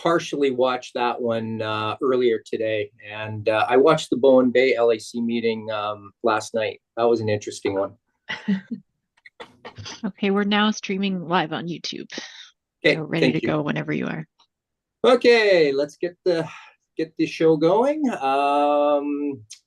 partially watched that one earlier today, and I watched the Bowen Bay LAC meeting last night. That was an interesting one. Okay, we're now streaming live on YouTube. Okay, so ready to go whenever you are. Okay, let's get the show going.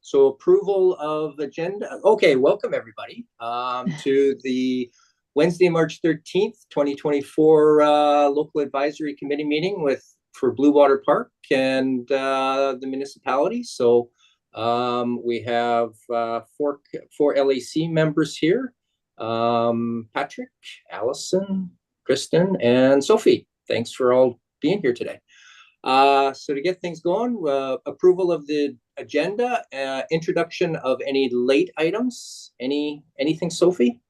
So approval of agenda. Okay, welcome everybody to the Wednesday, March 13th, 2024 local advisory committee meeting for Bluewater Park and the municipality. So we have four LAC members here. Patrick, Allison, Kristen, and Sophie. Thanks for all being here today. So to get things going, approval of the agenda, introduction of any late items. Anything, Sophie?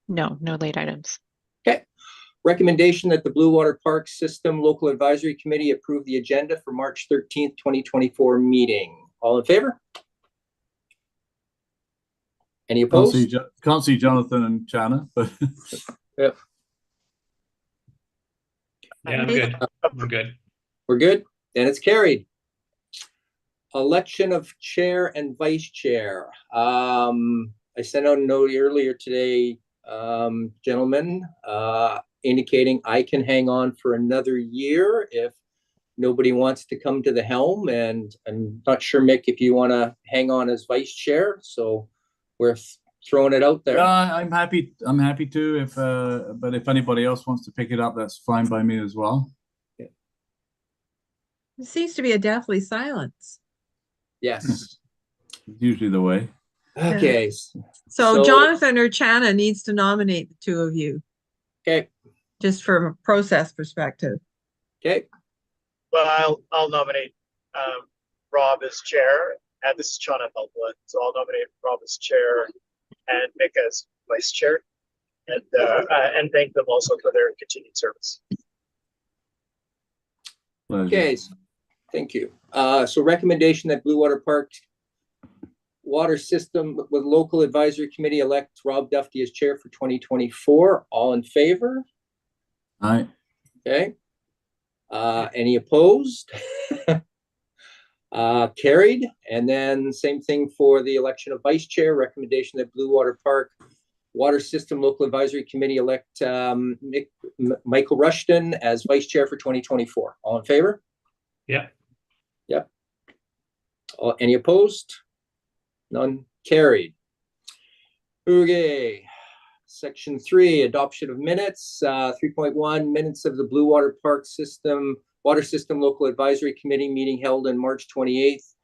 No late items. Okay. Recommendation that the Bluewater Park System Local Advisory Committee approve the agenda for March 13th, 2024 meeting. All in favor? Any opposed? Can't see Jonathan and Chana, but yeah. Yeah, I'm good. We're good. We're good. And it's carried. Election of chair and vice chair. I sent out a note earlier today, gentlemen, indicating I can hang on for another year if nobody wants to come to the helm. And I'm not sure, Mick, if you want to hang on as vice chair. So we're throwing it out there. I'm happy to. But if anybody else wants to pick it up, that's fine by me as well. Yeah. It seems to be a deathly silence. Yes. Usually the way. Okay. So Jonathan or Chana needs to nominate the two of you. Okay. Just from a process perspective. Okay. Well, I'll nominate Rob as chair, and this is Chana Peltola, so I'll nominate Rob as chair and Mick as vice chair, and thank them also for their continued service. Pleasure. Okay. Thank you. So recommendation that Bluewater Park Water System with Local Advisory Committee elect Rob Duffy as chair for 2024. All in favor? Aye. Okay. Any opposed? Carried. And then same thing for the election of vice chair. Recommendation that Bluewater Park Water System Local Advisory Committee elect Michael Rushton as vice chair for 2024. All in favor? Yeah. Yep. Any opposed? None. Carried. Okay. Section 3, adoption of minutes. 3.1, minutes of the Bluewater Park System Water System Local Advisory Committee meeting held on March 28th,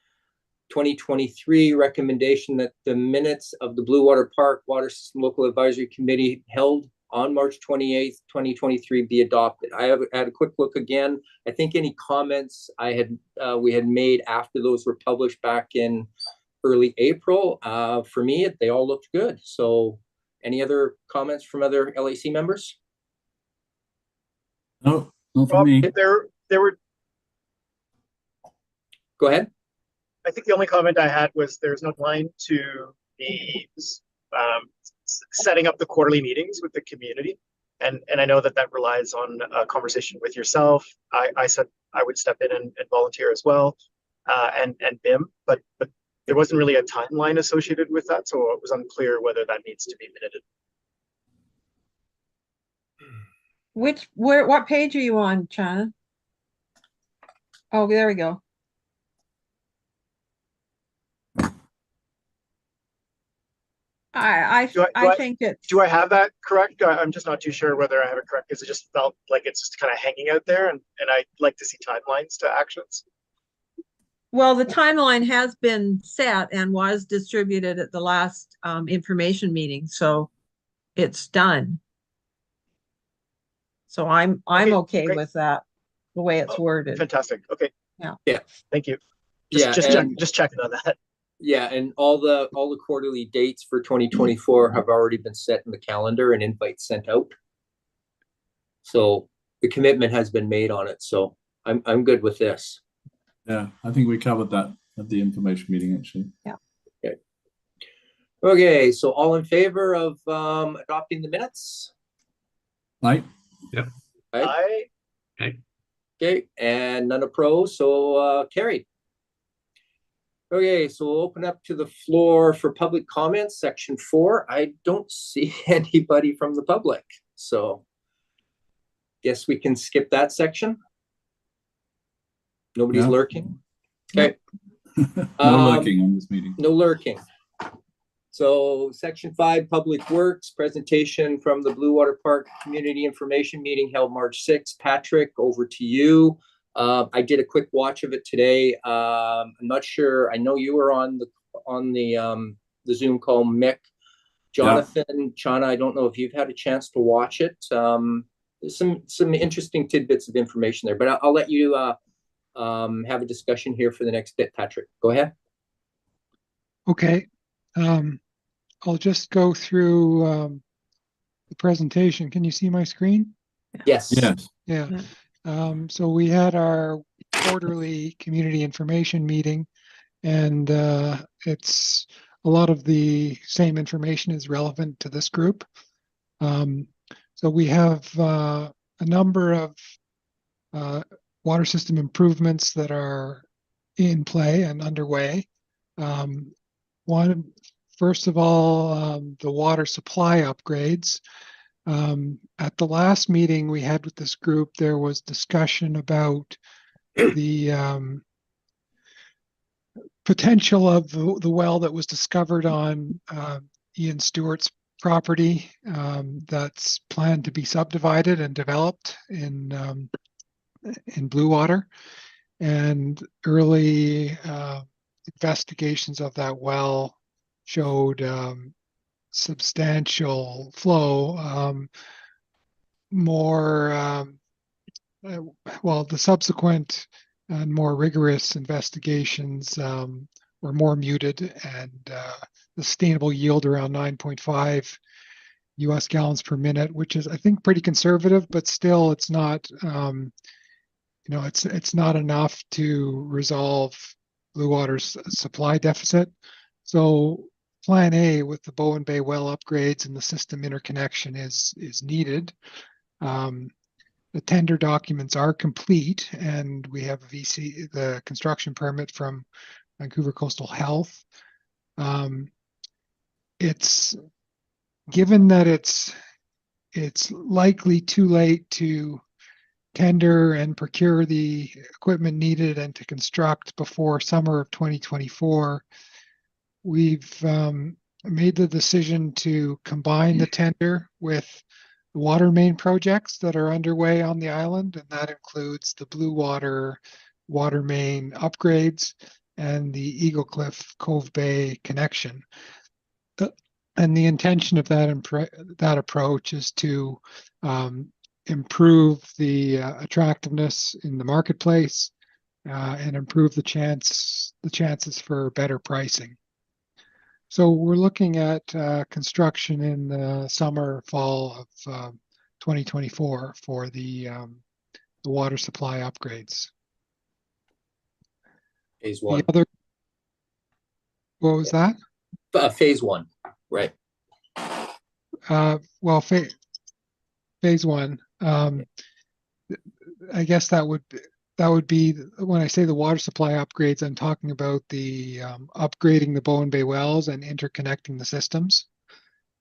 2023. Recommendation that the minutes of the Bluewater Park Water System Local Advisory Committee held on March 28th, 2023 be adopted. I have had a quick look again. I think any comments we had made after those were published back in early April, for me, they all looked good. So any other comments from other LAC members? No, not for me. There were. Go ahead. I think the only comment I had was there's no line to the setting up the quarterly meetings with the community, and I know that relies on a conversation with yourself. I said I would step in and volunteer as well, and BIM, but there wasn't really a timeline associated with that, so it was unclear whether that needs to be minuted. What page are you on, Chana? Oh, there we go. I think it. Do I have that correct? I'm just not too sure whether I have it correct, because it just felt like it's just kind of hanging out there, and I'd like to see timelines to actions. Well, the timeline has been set and was distributed at the last information meeting, so it's done. So I'm okay with that, the way it's worded. Fantastic. Okay. Yeah. Thank you. Just checking on that. Yeah, and all the quarterly dates for 2024 have already been set in the calendar and invites sent out. So the commitment has been made on it. So I'm good with this. Yeah, I think we covered that at the information meeting, actually. Yeah. Okay. Okay, so all in favor of adopting the minutes? Aye. Yep. Aye. Aye. Okay, and none opposed, so carried. Okay, so we'll open up to the floor for public comments, section 4. I don't see anybody from the public, so guess we can skip that section. Nobody's No. lurking. Okay. No lurking on this meeting. No lurking. So section 5, Public Works, presentation from the Bluewater Park Community Information Meeting held March 6th. Patrick, over to you. I did a quick watch of it today. I'm not sure. I know you were on the Zoom call, Mick. Jonathan, Chana, I don't know if you've had a chance to watch it. There's some interesting tidbits of information there, but I'll let you have a discussion here for the next bit. Patrick, go ahead. Okay. I'll just go through the presentation. Can you see my screen? Yes. Yes. Yeah. So we had our quarterly community information meeting, and it's a lot of the same information is relevant to this group. So we have a number of water system improvements that are in play and underway. First of all, the water supply upgrades. At the last meeting we had with this group, there was discussion about the potential of the well that was discovered on Ian Stewart's property that's planned to be subdivided and developed in Bluewater. And early investigations of that well showed substantial flow. The subsequent and more rigorous investigations were more muted, and the sustainable yield around 9.5 US gallons per minute, which is, I think, pretty conservative, but still it's not, it's not enough to resolve Bluewater's supply deficit. So Plan A with the Bowen Bay well upgrades and the system interconnection is needed. The tender documents are complete, and we have the construction permit from Vancouver Coastal Health. It's given that it's likely too late to tender and procure the equipment needed and to construct before summer of 2024. We've made the decision to combine the tender with the water main projects that are underway on the island, and that includes the Bluewater water main upgrades and the Eagle Cliff Cove Bay connection. And the intention of that approach is to improve the attractiveness in the marketplace and improve the chances for better pricing. So we're looking at construction in the summer, fall of 2024 for the water supply upgrades. Phase 1. What was that? Phase 1, right. Well, phase 1. I guess that would be when I say the water supply upgrades, I'm talking about the upgrading the Bowen Bay wells and interconnecting the systems.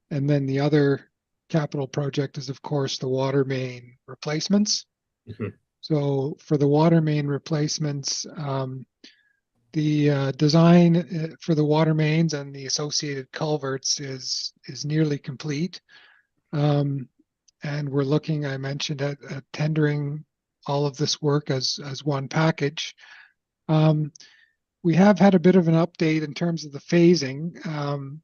And then the other capital project is, of course, the water main replacements. Mm-hmm. So for the water main replacements, the design for the water mains and the associated culverts is nearly complete. And we're looking, I mentioned, at tendering all of this work as one package. We have had a bit of an update in terms of the phasing.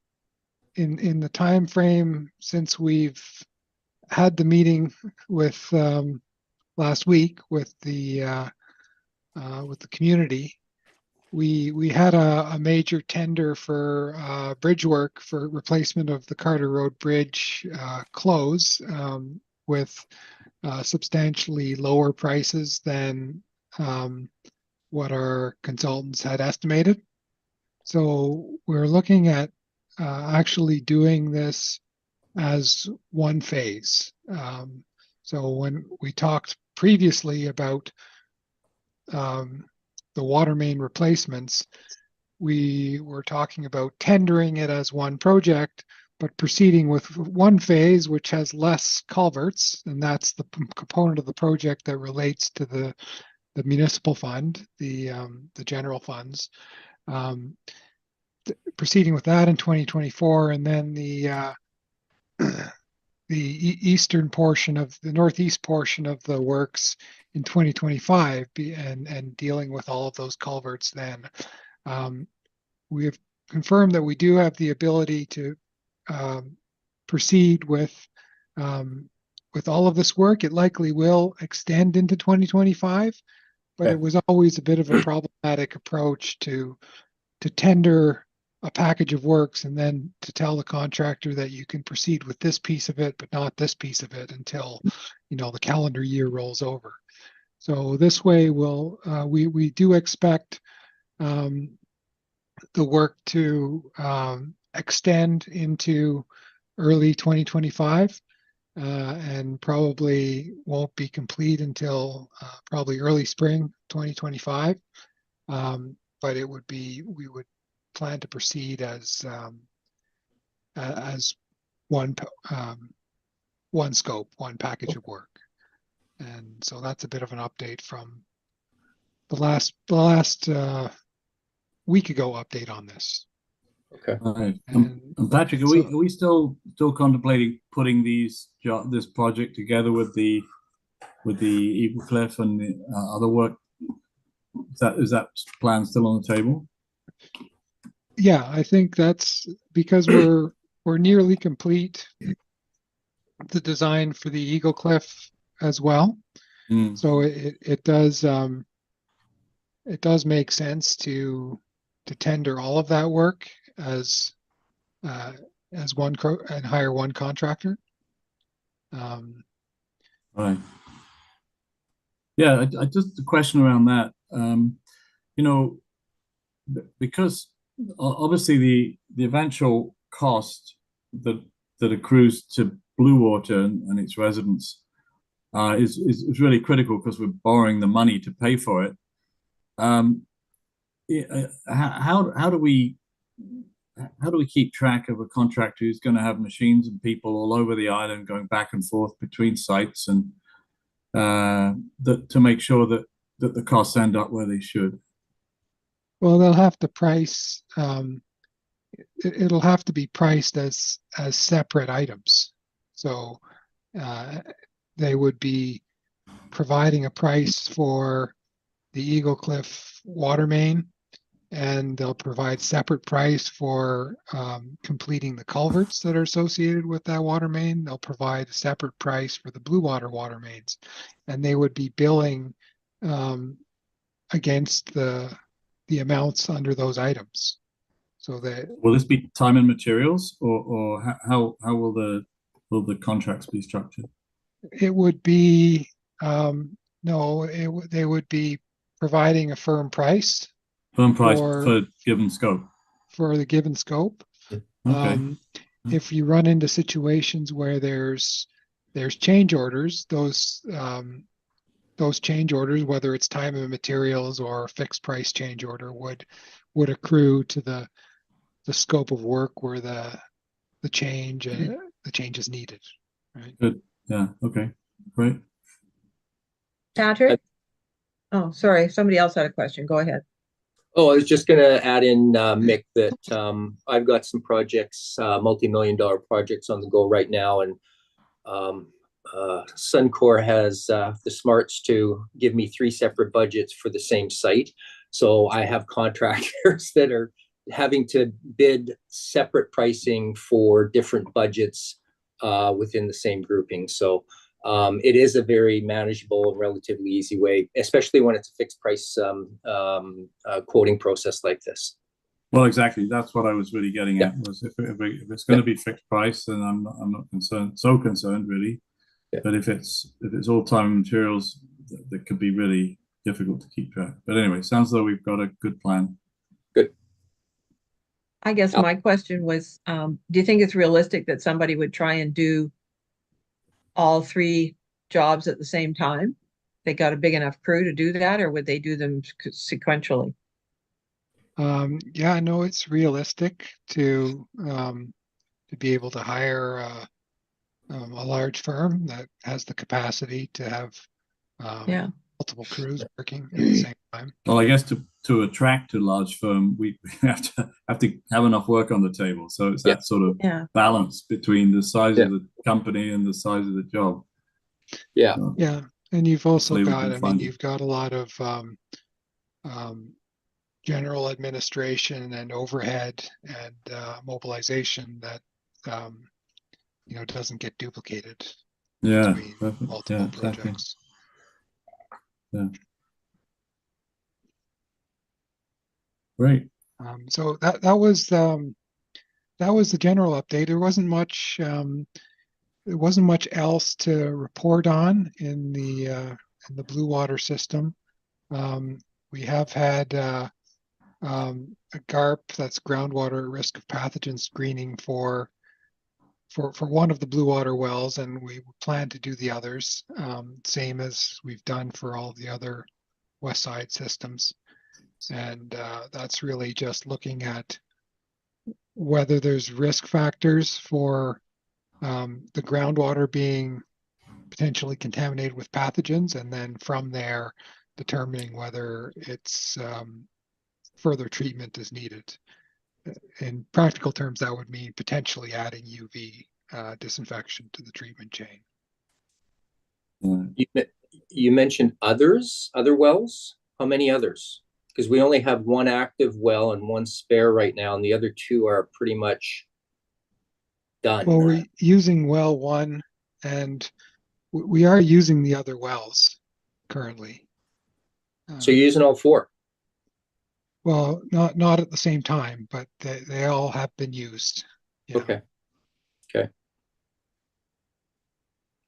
In the time frame since we've had the meeting with last week with the community, we had a major tender for bridge work for replacement of the Carter Road Bridge close with substantially lower prices than what our consultants had estimated. So we're looking at actually doing this as one phase. So when we talked previously about the water main replacements, we were talking about tendering it as one project, but proceeding with one phase, which has less culverts, and that's the component of the project that relates to the municipal fund, the general funds. Proceeding with that in 2024, and then the eastern portion of the northeast portion of the works in 2025, and dealing with all of those culverts then. We have confirmed that we do have the ability to proceed with all of this work. It likely will extend into 2025, but it was always a bit of a problematic approach to tender a package of works and then to tell the contractor that you can proceed with this piece of it, but not this piece of it until, the calendar year rolls over. So this way we do expect the work to extend into early 2025 and probably won't be complete until probably early spring 2025. But we would plan to proceed as one scope, one package of work. And so that's a bit of an update from the last week ago update on this. Okay. All right. And Patrick, are we still contemplating putting this project together with the Eagle Cliff and the other work? Is that plan still on the table? Yeah, I think that's because we're nearly complete the design for the Eagle Cliff as well. So it does make sense to tender all of that work as one and hire one contractor. Right. Yeah, I just a question around that. Because obviously the eventual cost that accrues to Bluewater and its residents is really critical because we're borrowing the money to pay for it. How do we keep track of a contractor who's going to have machines and people all over the island going back and forth between sites, and to make sure that the costs end up where they should? Well, they'll have to price. It'll have to be priced as separate items. So they would be providing a price for the Eagle Cliff water main, and they'll provide separate price for completing the culverts that are associated with that water main. They'll provide a separate price for the Bluewater water mains, and they would be billing against the amounts under those items. So that will this be time and materials, or how will the contracts be structured? It would be they would be providing a firm price for given scope. For the given scope. Okay. If you run into situations where there's change orders, those change orders, whether it's time and materials or fixed price change order, would accrue to the scope of work where the change is needed. Right. Good. Yeah. Okay. Great. Patrick? Oh, sorry. Somebody else had a question. Go ahead. Oh, I was just going to add in, Mick, that I've got some projects, multi-million-dollar projects on the go right now, and Suncor has the smarts to give me 3 separate budgets for the same site. So I have contractors that are having to bid separate pricing for different budgets within the same grouping. So it is a very manageable and relatively easy way, especially when it's a fixed price quoting process like this. Well, exactly. That's what I was really getting at. Was if it's going to be fixed price, then I'm not concerned really. Yeah. But if it's all time and materials, that could be really difficult to keep track. But anyway, sounds though we've got a good plan. Good. I guess my question was, do you think it's realistic that somebody would try and do all 3 jobs at the same time? they got a big enough crew to do that, or would they do them sequentially? Yeah, no, it's realistic to be able to hire a large firm that has the capacity to have Yeah. multiple crews working at the same time. Well, I guess to attract a large firm, we have to have enough work on the table. So it's that sort of balance between the size of the company and the size of the job. Yeah. So Yeah, and you've also hopefully we got, can I mean, find it. you've got a lot of general administration and overhead and mobilization that you know, doesn't get duplicated Yeah, between perfect. multiple Yeah, exactly. projects. Yeah. Great. So that was the general update. There wasn't much else to report on in the Bluewater system. We have had a GARP, that's groundwater risk of pathogen screening for one of the Bluewater wells, and we plan to do the others, same as we've done for all the other west side systems. And that's really just looking at whether there's risk factors for the groundwater being potentially contaminated with pathogens, and then from there determining whether it's further treatment is needed. In practical terms, that would mean potentially adding UV disinfection to the treatment chain. You mentioned other wells. How many others? Because we only have one active well and one spare right now, and the other two are pretty much done. Well, we're using well one, and we are using the other wells currently. So you're using all four? Well, not at the same time, but they all have been used. Yeah. Okay.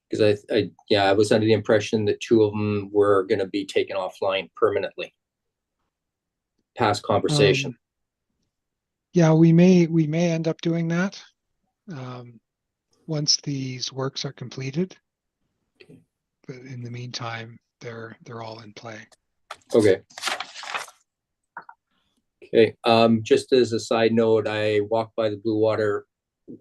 Because I was under the impression that two of them were going to be taken offline permanently. Past conversation. Yeah, we may end up doing that once these works are completed. Okay. But in the meantime, they're all in play. Okay. Okay. Just as a side note, I walked by the Bluewater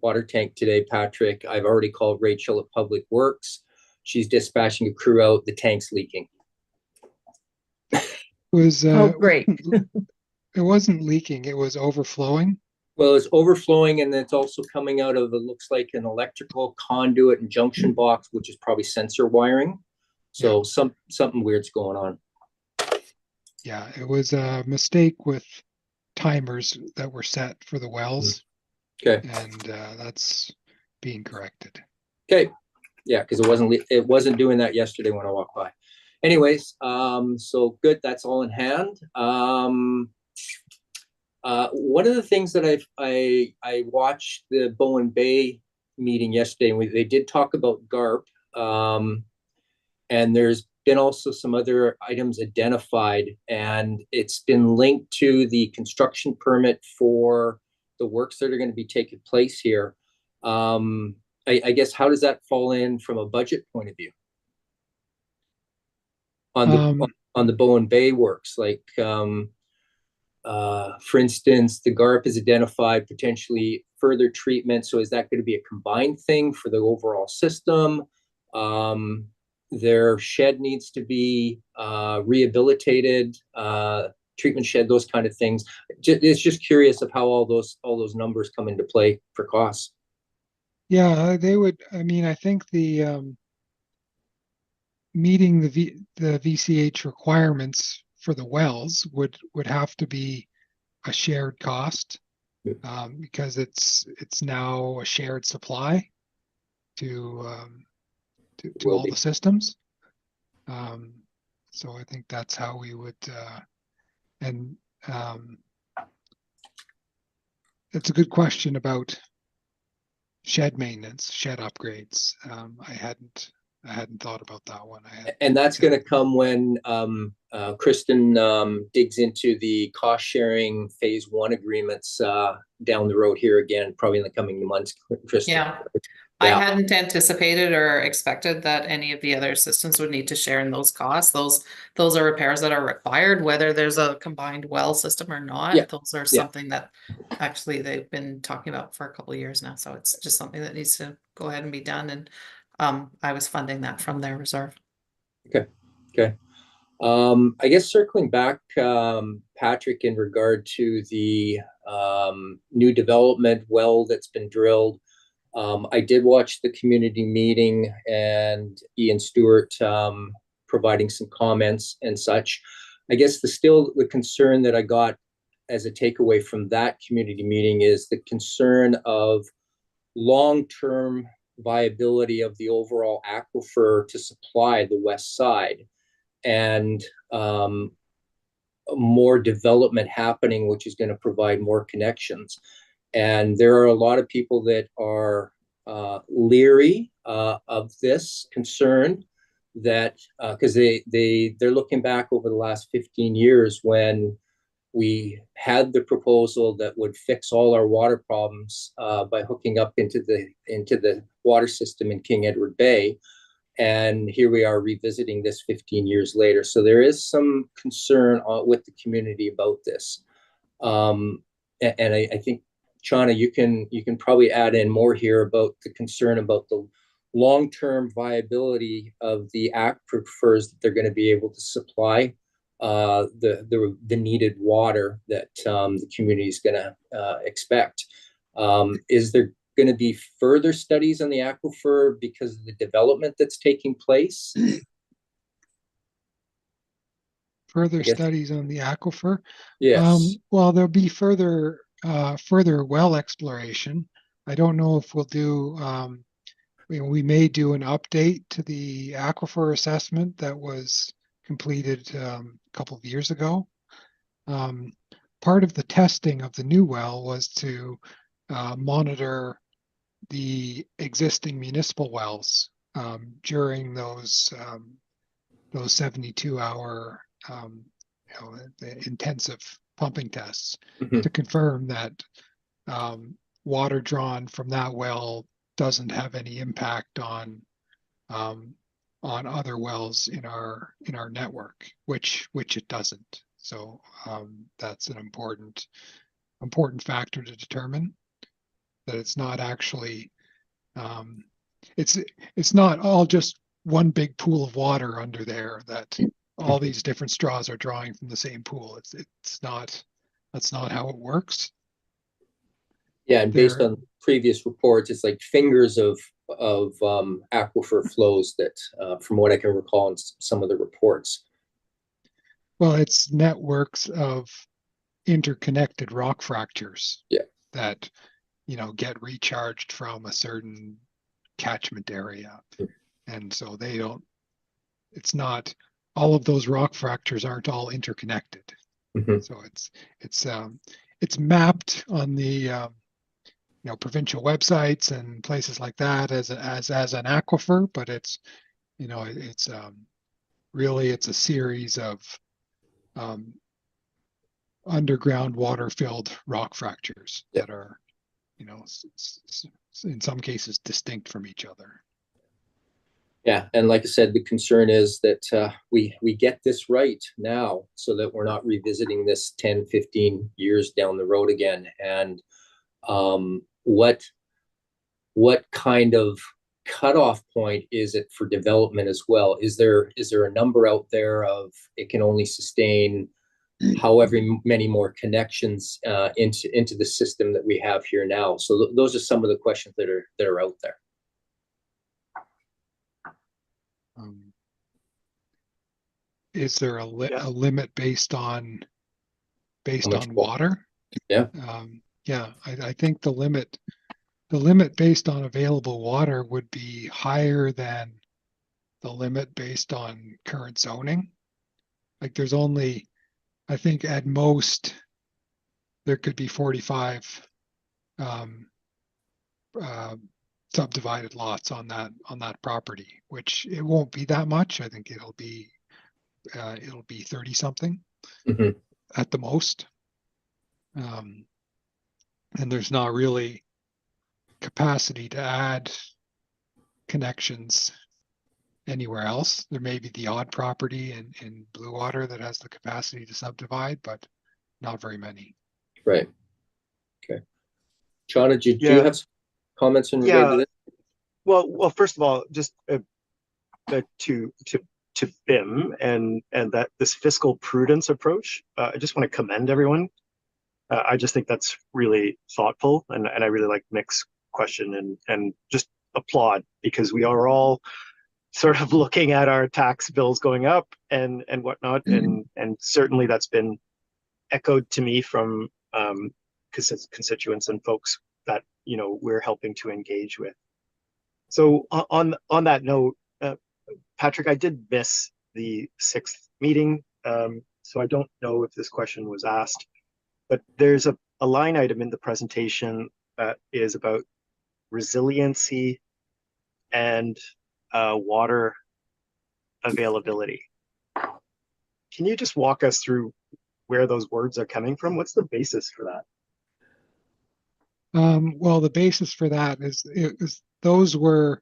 water tank today, Patrick. I've already called Rachel at Public Works. She's dispatching a crew out. The tank's leaking. Oh, great. It wasn't leaking, it was overflowing. Well, it's overflowing, and it's also coming out of, it looks like an electrical conduit and junction box, which is probably sensor wiring. So something weird's going on. Yeah, it was a mistake with timers that were set for the wells. Okay. And that's being corrected. Okay. Yeah, because it wasn't doing that yesterday when I walked by. Anyways, so good. That's all in hand. One of the things that I watched the Bowen Bay meeting yesterday, and they did talk about GARP, and there's been also some other items identified, and it's been linked to the construction permit for the works that are going to be taking place here. I guess, how does that fall in from a budget point of view on the Bowen Bay works? Like, for instance, the GARP has identified potentially further treatment. So is that going to be a combined thing for the overall system? Their shed needs to be rehabilitated, treatment shed, those kind of things. It's just curious of how all those numbers come into play for costs. Yeah, they would. I mean, I think the meeting the VCH requirements for the wells would have to be a shared cost, because it's now a shared supply to all the systems. So I think that's how we would, and it's a good question about shed maintenance, shed upgrades. I hadn't thought about that one. And that's going to come when Kristen digs into the cost sharing phase 1 agreements down the road here again, probably in the coming months, Kristen. Yeah. I Yeah. hadn't anticipated or expected that any of the other systems would need to share in those costs. Those are repairs that are required, whether there's a combined well system or not. Yeah. Those are Yeah. something that actually they've been talking about for a couple of years now. So it's just something that needs to go ahead and be done. And I was funding that from their reserve. Okay. I guess circling back, Patrick, in regard to the new development well that's been drilled, I did watch the community meeting and Ian Stewart providing some comments and such. I guess the concern that I got as a takeaway from that community meeting is the concern of long-term viability of the overall aquifer to supply the west side, and more development happening, which is going to provide more connections. And there are a lot of people that are leery of this, concerned that because they're looking back over the last 15 years when we had the proposal that would fix all our water problems by hooking up into the water system in King Edward Bay. And here we are revisiting this 15 years later. So there is some concern with the community about this. And I think, Chana, you can probably add in more here about the concern about the long-term viability of the aquifers that they're going to be able to supply the needed water that the community is going to expect. Is there going to be further studies on the aquifer because of the development that's taking place? Further studies on the aquifer? Yes. Well, there'll be further well exploration. I don't know if we'll do, we may do an update to the aquifer assessment that was completed a couple of years ago. Part of the testing of the new well was to monitor the existing municipal wells during those 72-hour intensive pumping tests to confirm that water drawn from that well doesn't have any impact on other wells in our network, which it doesn't. So that's an important factor to determine that it's not actually it's not all just one big pool of water under there that all these different straws are drawing from the same pool. That's not how it works. Yeah, and based on previous reports, it's like fingers of aquifer flows that, from what I can recall in some of the reports. Well, it's networks of interconnected rock fractures that get recharged from a certain catchment area, and so it's not all of those rock fractures aren't all interconnected. So it's mapped on the provincial websites and places like that as an aquifer, but it's really it's a series of underground water filled rock fractures that are in some cases distinct from each other. Yeah, and like I said, the concern is that we get this right now so that we're not revisiting this 10, 15 years down the road again. And what kind of cutoff point is it for development as well? Is there a number out there of it can only sustain however many more connections into the system that we have here now? So those are some of the questions that are out there. Is there a limit based on water? Yeah. I think the limit based on available water would be higher than the limit based on current zoning. Like there's only, I think at most there could be 45 subdivided lots on that property, which it won't be that much. I think it'll be 30 something at the most. And there's not really capacity to add connections anywhere else. There may be the odd property in Bluewater that has the capacity to subdivide, but not very many. Right. Okay. Shauna, do you Yeah. have some comments in regard to Yeah. this? Well, first of all, just to BIM and that this fiscal prudence approach, I just want to commend everyone. I just think that's really thoughtful, and I really like Mick's question and just applaud, because we are all sort of looking at our tax bills going up and whatnot, and certainly that's been echoed to me from constituents and folks that we're helping to engage with. So on that note, Patrick, I did miss the 6th meeting, so I don't know if this question was asked, but there's a line item in the presentation that is about resiliency and water availability. Can you just walk us through where those words are coming from? What's the basis for that? Well, the basis for that is those were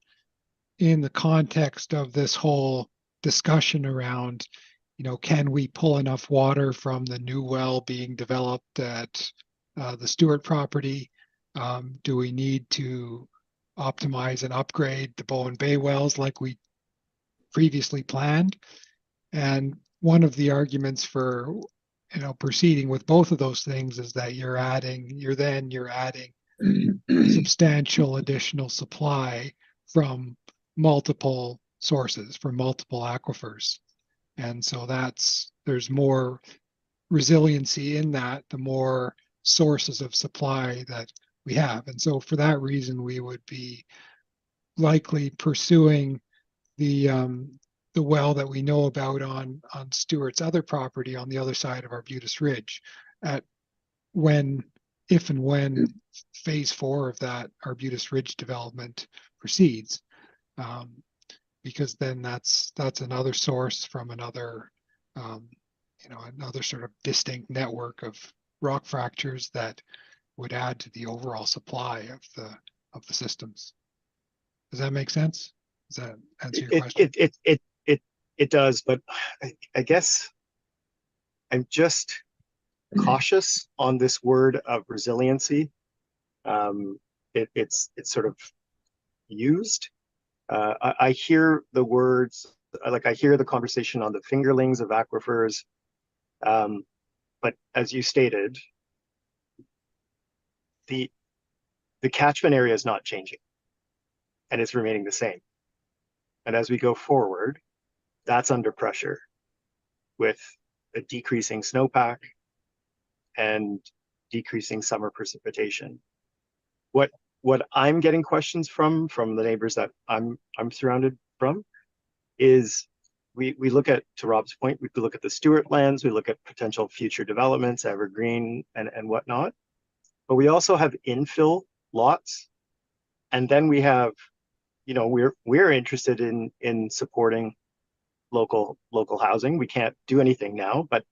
in the context of this whole discussion around, can we pull enough water from the new well being developed at the Stewart property? Do we need to optimize and upgrade the Bowen Bay wells like we previously planned? And one of the arguments for proceeding with both of those things is that you're adding substantial additional supply from multiple sources, from multiple aquifers. And so there's more resiliency in that, the more sources of supply that we have. And so for that reason, we would be likely pursuing the well that we know about on Stewart's other property on the other side of Arbutus Ridge if and when phase 4 of that Arbutus Ridge development proceeds. Because then that's another source from another another sort of distinct network of rock fractures that would add to the overall supply of the systems. Does that make sense? Does that answer your question? It does, but I guess I'm just cautious on this word of resiliency. It's sort of used. I hear the words, I hear the conversation on the fingerlings of aquifers, but as you stated, the catchment area is not changing, and it's remaining the same. And as we go forward, that's under pressure with a decreasing snowpack and decreasing summer precipitation. What I'm getting questions from the neighbors that I'm surrounded from is we look at, to Rob's point, we look at the Stewart lands, we look at potential future developments, Evergreen and whatnot, but we also have infill lots, and then we have, we're interested in supporting local housing. We can't do anything now, but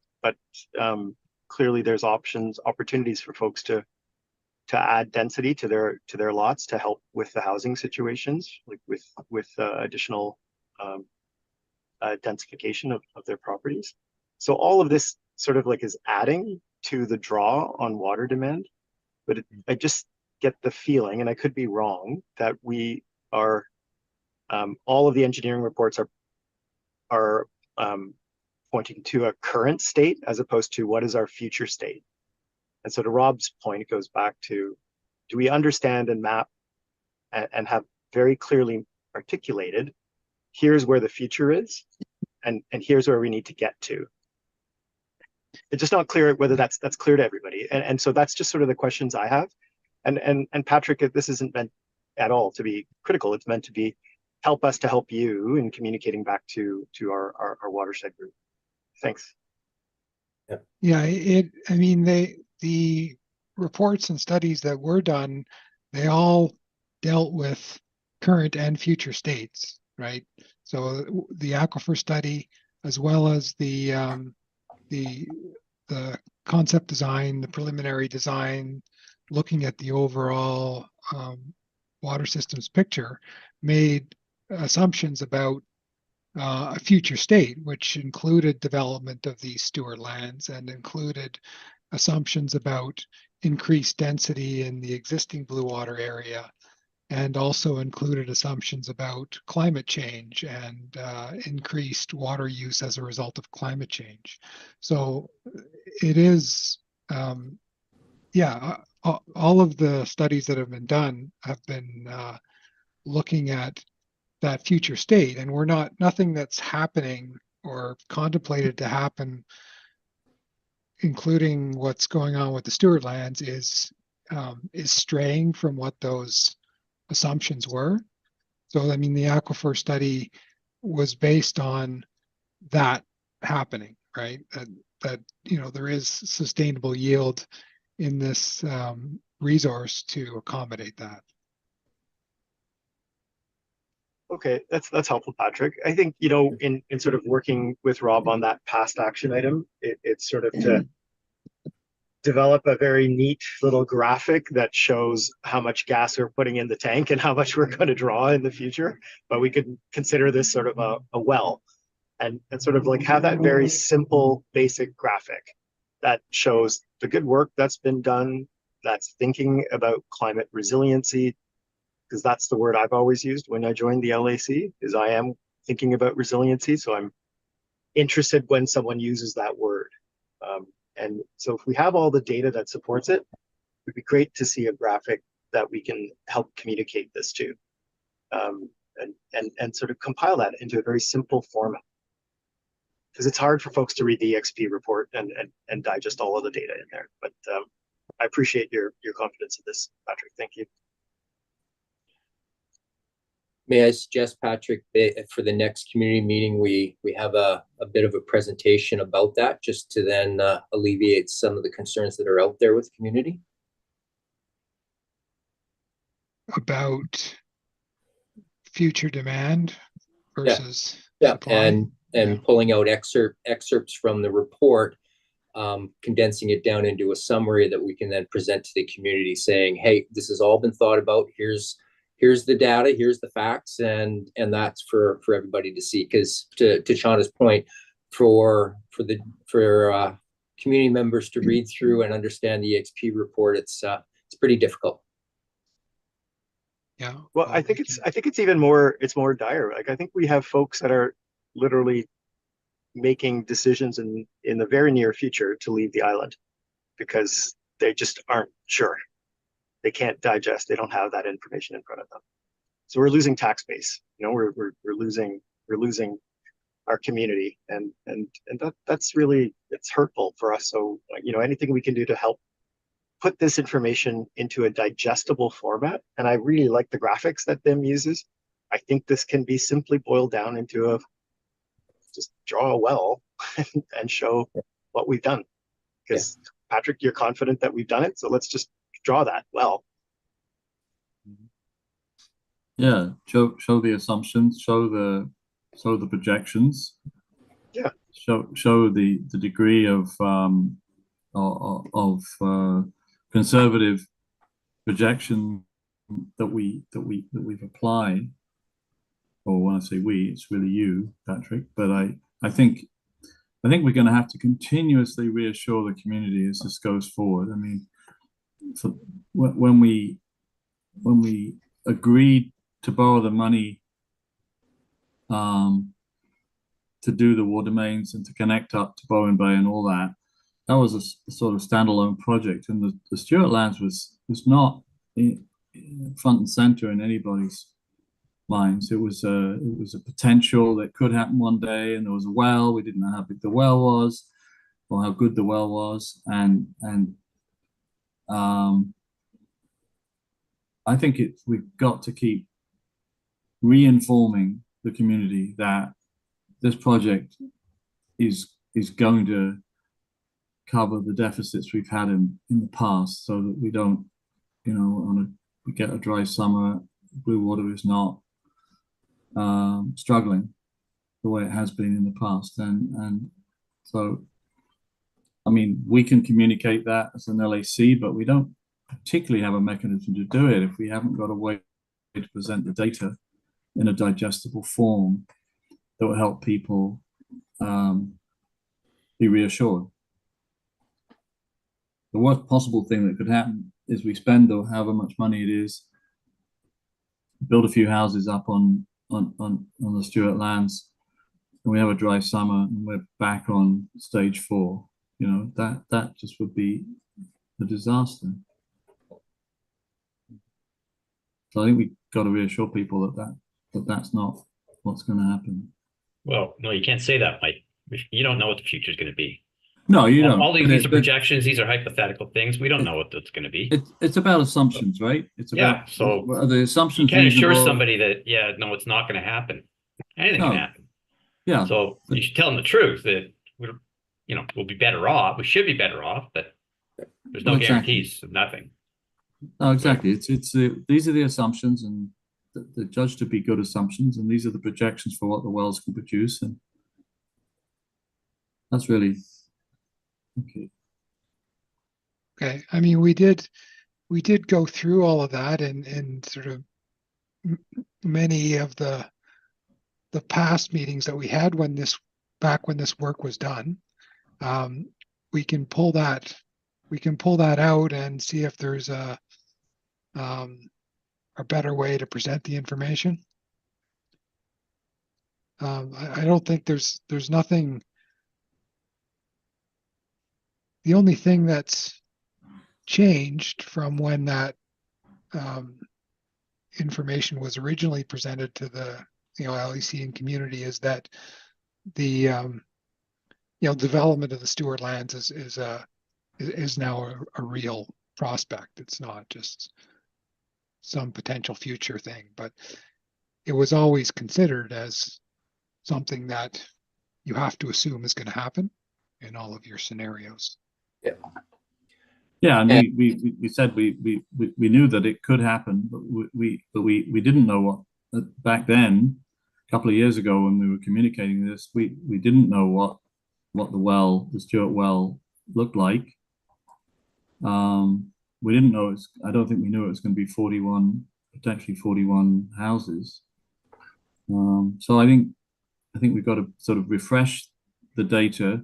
clearly there's opportunities for folks to add density to their lots to help with the housing situations, like with additional densification of their properties. So all of this sort of is adding to the draw on water demand, but I just get the feeling, and I could be wrong, that we are all of the engineering reports are pointing to a current state as opposed to what is our future state. And so to Rob's point, it goes back to, do we understand and map and have very clearly articulated, here's where the future is, and here's where we need to get to. It's just not clear whether that's clear to everybody. And so that's just sort of the questions I have. And Patrick, this isn't meant at all to be critical. It's meant to be help us to help you in communicating back to our watershed group. Thanks. Yeah, the reports and studies that were done, they all dealt with current and future states, right? So the aquifer study, as well as the concept design, the preliminary design, looking at the overall water systems picture, made assumptions about a future state, which included development of these steward lands and included assumptions about increased density in the existing Bluewater area, and also included assumptions about climate change and increased water use as a result of climate change. So it is, all of the studies that have been done have been looking at that future state, and nothing that's happening or contemplated to happen, including what's going on with the steward lands, is straying from what those assumptions were. So, I mean, the aquifer study was based on that happening, right? That there is sustainable yield in this resource to accommodate that. Okay, that's helpful, Patrick. I think, in sort of working with Rob on that past action item, it's sort of to develop a very neat little graphic that shows how much gas we're putting in the tank and how much we're going to draw in the future. But we could consider this sort of a well, and sort of like have that very simple, basic graphic that shows the good work that's been done, that's thinking about climate resiliency, because that's the word I've always used when I joined the LAC, is I am thinking about resiliency. So I'm interested when someone uses that word. And so if we have all the data that supports it, it'd be great to see a graphic that we can help communicate this to, and sort of compile that into a very simple format. Because it's hard for folks to read the EXP report and digest all of the data in there. But I appreciate your confidence in this, Patrick. Thank you. May I suggest, Patrick, for the next community meeting, we have a bit of a presentation about that, just to then alleviate some of the concerns that are out there with the community? About future demand versus supply. And pulling out excerpts from the report, condensing it down into a summary that we can then present to the community, saying, hey, this has all been thought about. Here's the data, here's the facts, and that's for everybody to see. Because to Shauna's point, for community members to read through and understand the EXP report, it's pretty difficult. Yeah. Well, I think it's even more, it's more dire. Like, I think we have folks that are literally making decisions in the very near future to leave the island because they just aren't sure. They can't digest. They don't have that information in front of them. So we're losing tax base. We're losing our community, and that's really, it's hurtful for us. So anything we can do to help put this information into a digestible format. And I really like the graphics that BIM uses. I think this can be simply boiled down into just draw a well and show what we've done. Because Patrick, you're confident that we've done it, so let's just draw that well. Yeah, show the assumptions, show the projections. Yeah. Show the degree of conservative projection that we've applied. Or when I say we, it's really you, Patrick. But I think we're going to have to continuously reassure the community as this goes forward. I mean, when we agreed to borrow the money to do the water mains and to connect up to Bowen Bay and all that, that was a sort of standalone project, and the Stewart Lands was not front and center in anybody's minds. It was a potential that could happen one day, and there was a well. We didn't know how big the well was or how good the well was, and I think we've got to keep reinforming the community that this project is going to cover the deficits we've had in the past, so that we don't, we get a dry summer, Bluewater is not struggling the way it has been in the past, and so, I mean, we can communicate that as an LAC, but we don't particularly have a mechanism to do it if we haven't got a way to present the data in a digestible form that will help people be reassured. The worst possible thing that could happen is we spend however much money it is, build a few houses up on the Stuart lands, and we have a dry summer and we're back on stage 4. You know, that just would be a disaster. So I think we've got to reassure people that that's not what's going to happen. Well, no, you can't say that, Mike. You don't know what the future is going to be. No, you don't. All these are projections. These are hypothetical things. We don't know what it's going to be. It's about assumptions, right? It's about so are the assumptions. You can't assure reasonable? somebody that no, it's not going to happen. Anything can happen. Yeah. So you should tell them the truth that we'll be better off. We should be better off, but there's no guarantees of nothing. No, exactly. It's these are the assumptions, and the judge to be good assumptions, and these are the projections for what the wells can produce, and that's really okay. Okay. I mean, we did go through all of that and sort of many of the past meetings that we had back when this work was done. We can pull that out and see if there's a better way to present the information. I don't think there's nothing. The only thing that's changed from when that information was originally presented to the LAC and community is that the development of the Stuart lands is now a real prospect. It's not just some potential future thing, but it was always considered as something that you have to assume is going to happen in all of your scenarios. Yeah, and we said we knew that it could happen, but we didn't know what back then. A couple of years ago, when we were communicating this, we didn't know what the Stuart well looked like. We didn't know I don't think we knew it was going to be potentially 41 houses. So I think we've got to sort of refresh the data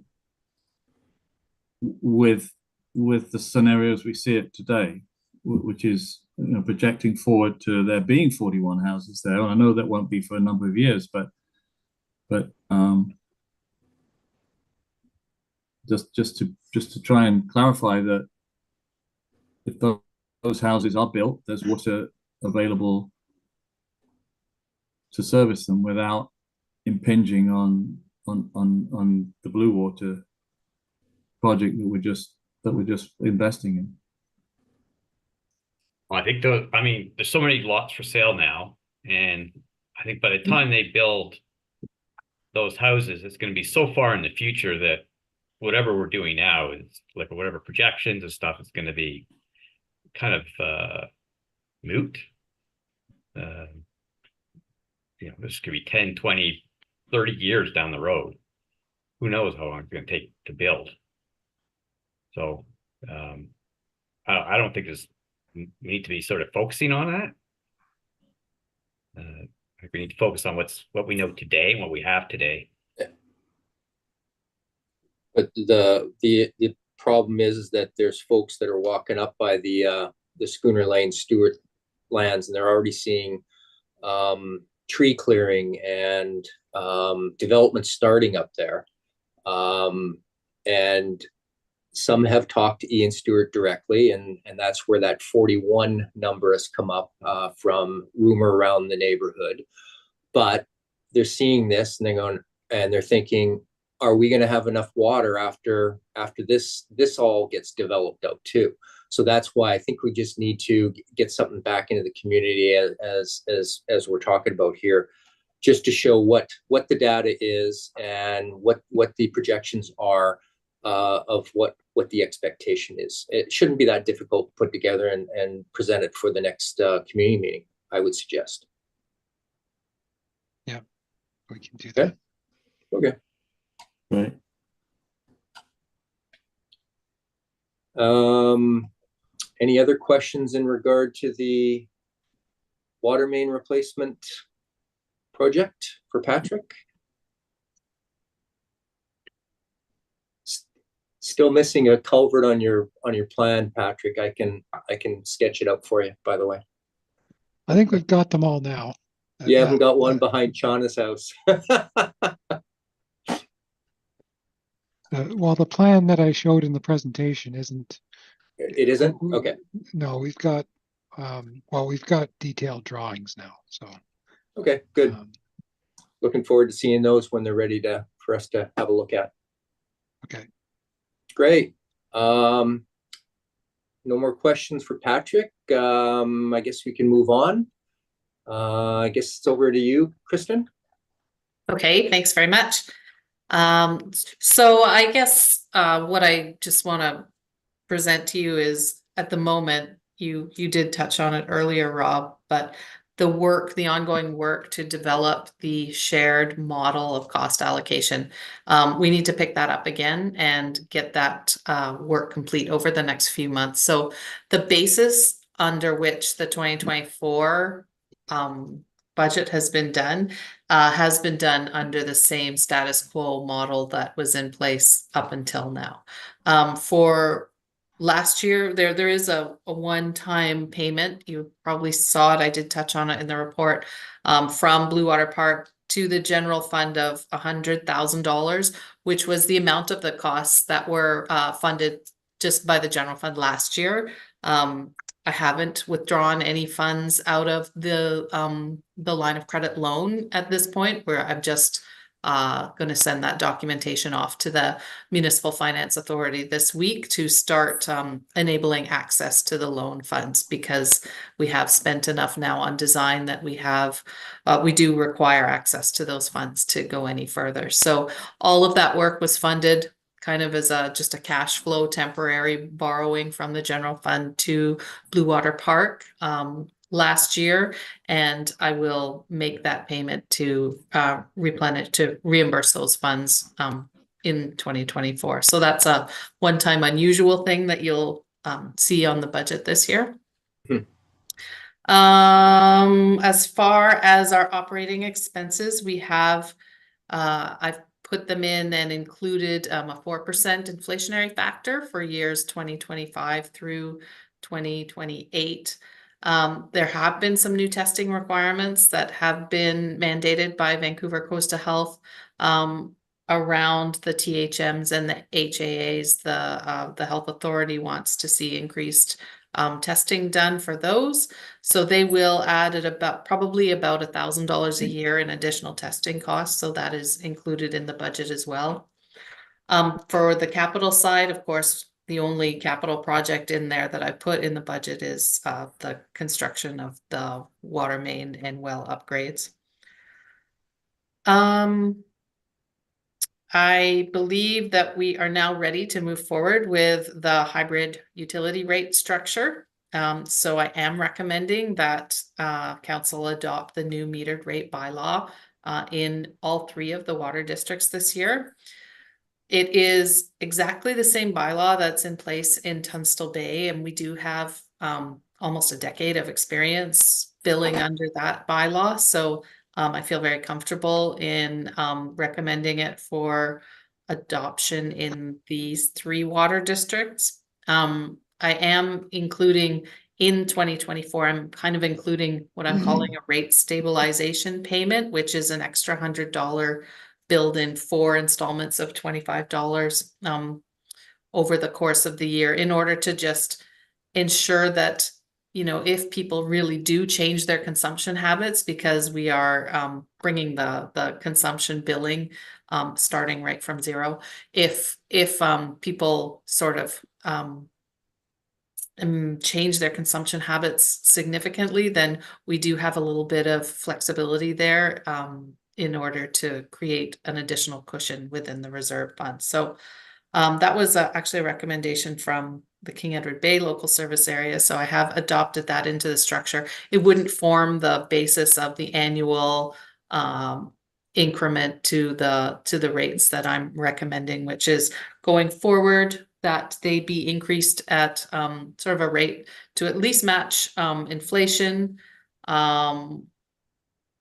with the scenarios we see it today, which is projecting forward to there being 41 houses there. And I know that won't be for a number of years, but just to try and clarify that if those houses are built, there's water available to service them without impinging on the Bluewater project that we're just investing in. Well, I think there's so many lots for sale now, and I think by the time they build those houses, it's going to be so far in the future that whatever we're doing now is like whatever projections and stuff is going to be kind of moot. This could be 10, 20, 30 years down the road. Who knows how long it's going to take to build. So I don't think we need to be sort of focusing on that. I think we need to focus on what we know today and what we have today. But the problem is that there's folks that are walking up by the Schooner Lane Stuart lands, and they're already seeing tree clearing and development starting up there. And some have talked to Ian Stewart directly, and that's where that 41 number has come up from rumor around the neighborhood. But they're seeing this and they're going, and they're thinking, are we going to have enough water after this all gets developed out too? So that's why I think we just need to get something back into the community as we're talking about here, just to show what the data is and what the projections are of what the expectation is. It shouldn't be that difficult to put together and present it for the next community meeting, I would suggest. Yeah, we can do that. Okay. Right. Any other questions in regard to the water main replacement project for Patrick? Still missing a culvert on your plan, Patrick. I can sketch it up for you, by the way. I think we've got them all now. You haven't got one behind Chana's house. Well, the plan that I showed in the presentation isn't. It isn't? Okay. No, we've got, well, we've got detailed drawings now, so. Okay, good. Looking forward to seeing those when they're ready for us to have a look at. Okay. Great. No more questions for Patrick. I guess we can move on. I guess it's over to you, Kristen. Okay, thanks very much. So I guess what I just want to present to you is, at the moment, you did touch on it earlier, Rob, but the ongoing work to develop the shared model of cost allocation, we need to pick that up again and get that work complete over the next few months. So the basis under which the 2024 budget has been done under the same status quo model that was in place up until now. For last year, there is a one-time payment. You probably saw it. I did touch on it in the report, from Bluewater Park to the general fund of $100,000, which was the amount of the costs that were funded just by the general fund last year. I haven't withdrawn any funds out of the line of credit loan at this point, where I'm just going to send that documentation off to the Municipal Finance Authority this week to start enabling access to the loan funds, because we have spent enough now on design that we do require access to those funds to go any further. So all of that work was funded kind of as just a cash flow temporary borrowing from the general fund to Bluewater Park last year, and I will make that payment to reimburse those funds in 2024. So that's a one-time unusual thing that you'll see on the budget this year. As far as our operating expenses, we have I've put them in and included a 4% inflationary factor for years 2025 through 2028. There have been some new testing requirements that have been mandated by Vancouver Coastal Health around the THMs and the HAAs. The health authority wants to see increased testing done for those. So they will add at probably about $1,000 a year in additional testing costs. So that is included in the budget as well. For the capital side, of course, the only capital project in there that I put in the budget is the construction of the water main and well upgrades. I believe that we are now ready to move forward with the hybrid utility rate structure. So I am recommending that council adopt the new metered rate bylaw in all 3 of the water districts this year. It is exactly the same bylaw that's in place in Tunstall Bay, and we do have almost a decade of experience billing under that bylaw. So I feel very comfortable in recommending it for adoption in these 3 water districts. I am including in 2024, I'm kind of including what I'm calling a rate stabilization payment, which is an extra $100 billed in 4 installments of $25 over the course of the year, in order to just ensure that, you know, if people really do change their consumption habits, because we are bringing the consumption billing starting right from 0. If people sort of change their consumption habits significantly, then we do have a little bit of flexibility there in order to create an additional cushion within the reserve fund. So that was actually a recommendation from the King Edward Bay local service area. So I have adopted that into the structure. It wouldn't form the basis of the annual increment to the rates that I'm recommending, which is going forward that they be increased at sort of a rate to at least match inflation,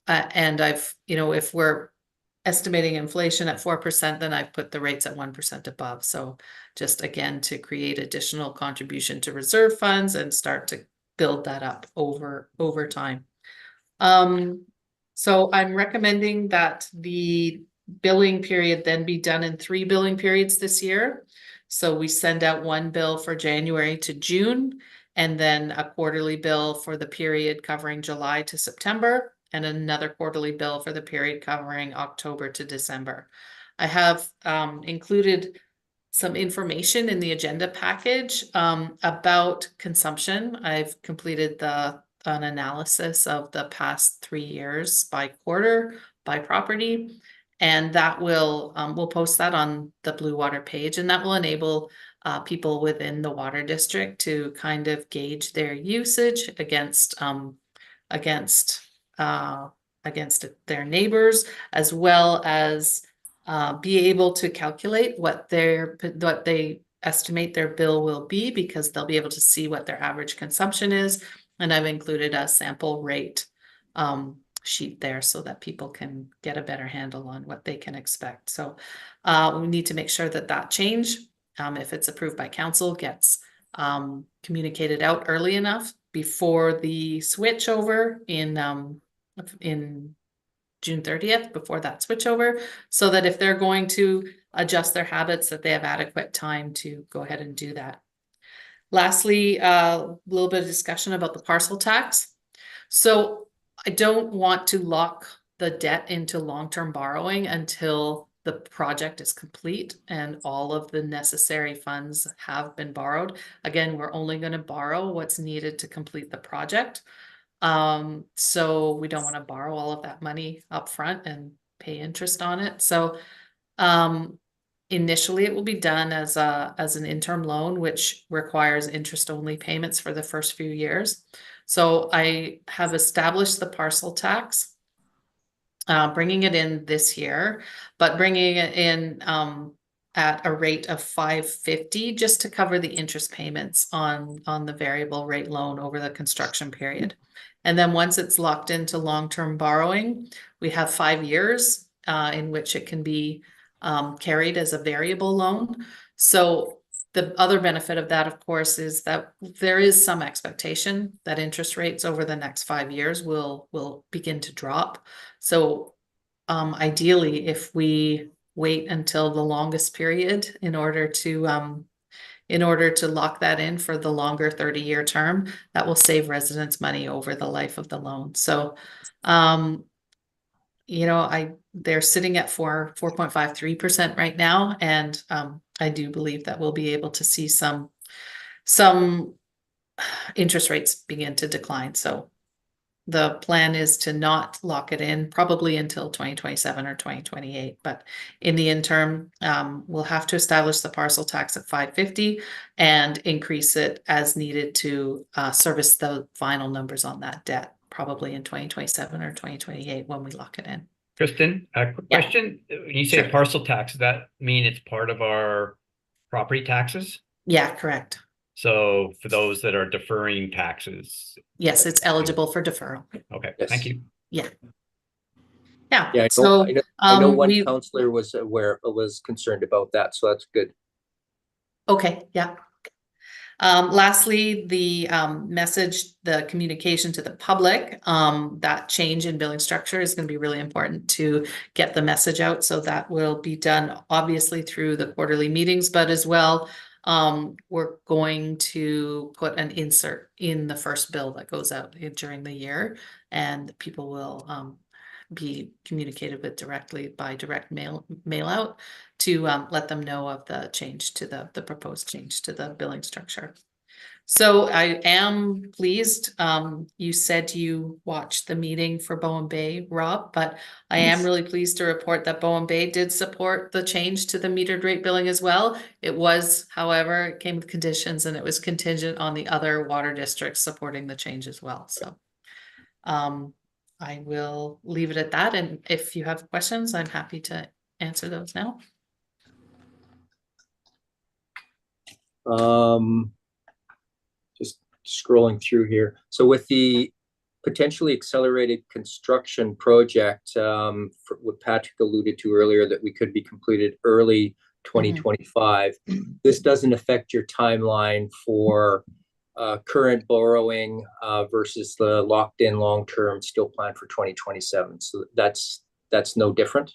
and I've, if we're estimating inflation at 4%, then I've put the rates at 1% above. So just again, to create additional contribution to reserve funds and start to build that up over time. So I'm recommending that the billing period then be done in 3 billing periods this year. So we send out one bill for January to June, and then a quarterly bill for the period covering July to September, and another quarterly bill for the period covering October to December. I have included some information in the agenda package about consumption. I've completed an analysis of the past 3 years by quarter, by property, and that will we'll post that on the Bluewater page, and that will enable people within the water district to kind of gauge their usage against their neighbors, as well as be able to calculate what they estimate their bill will be, because they'll be able to see what their average consumption is. And I've included a sample rate sheet there so that people can get a better handle on what they can expect. So we need to make sure that change, if it's approved by council, gets communicated out early enough before the switch over in June 30th, before that switchover, so that if they're going to adjust their habits, that they have adequate time to go ahead and do that. Lastly, a little bit of discussion about the parcel tax. So I don't want to lock the debt into long-term borrowing until the project is complete and all of the necessary funds have been borrowed. Again, we're only going to borrow what's needed to complete the project. So we don't want to borrow all of that money up front and pay interest on it. So initially it will be done as an interim loan, which requires interest only payments for the first few years. So I have established the parcel tax, bringing it in this year, but bringing it in at a rate of $550 just to cover the interest payments on the variable rate loan over the construction period. And then once it's locked into long-term borrowing, we have 5 years in which it can be carried as a variable loan. So the other benefit of that, of course, is that there is some expectation that interest rates over the next 5 years will begin to drop. So ideally, if we wait until the longest period in order to lock that in for the longer 30-year term, that will save residents money over the life of the loan. So, they're sitting at 4.53% right now, and I do believe that we'll be able to see some interest rates begin to decline. So the plan is to not lock it in probably until 2027 or 2028. But in the interim, we'll have to establish the parcel tax at $550 and increase it as needed to service the final numbers on that debt, probably in 2027 or 2028 when we lock it in. Kristen, a quick question. When you say Sure. parcel tax, does that mean it's part of our property taxes? Yeah, correct. So for those that are deferring taxes. Yes, it's eligible for deferral. Okay, Yes. thank you. Yeah. Yeah, So I know one counselor was concerned about that, so that's good. Okay, yeah. Lastly, the message, the communication to the public, that change in billing structure is going to be really important to get the message out. So that will be done obviously through the quarterly meetings, but as well, we're going to put an insert in the first bill that goes out during the year, and people will be communicated with directly by direct mail out to let them know of the change to the proposed change to the billing structure. So I am pleased. You said you watched the meeting for Bowen Bay, Rob, but I am really pleased to report that Bowen Bay did support the change to the metered rate billing as well. It was, however, it came with conditions, and it was contingent on the other water districts supporting the change as well. So I will leave it at that. And if you have questions, I'm happy to answer those now. Just scrolling through here. So with the potentially accelerated construction project, for what Patrick alluded to earlier, that we could be completed early 2025. This doesn't affect your timeline for current borrowing versus the locked-in long-term still planned for 2027. So that's no different.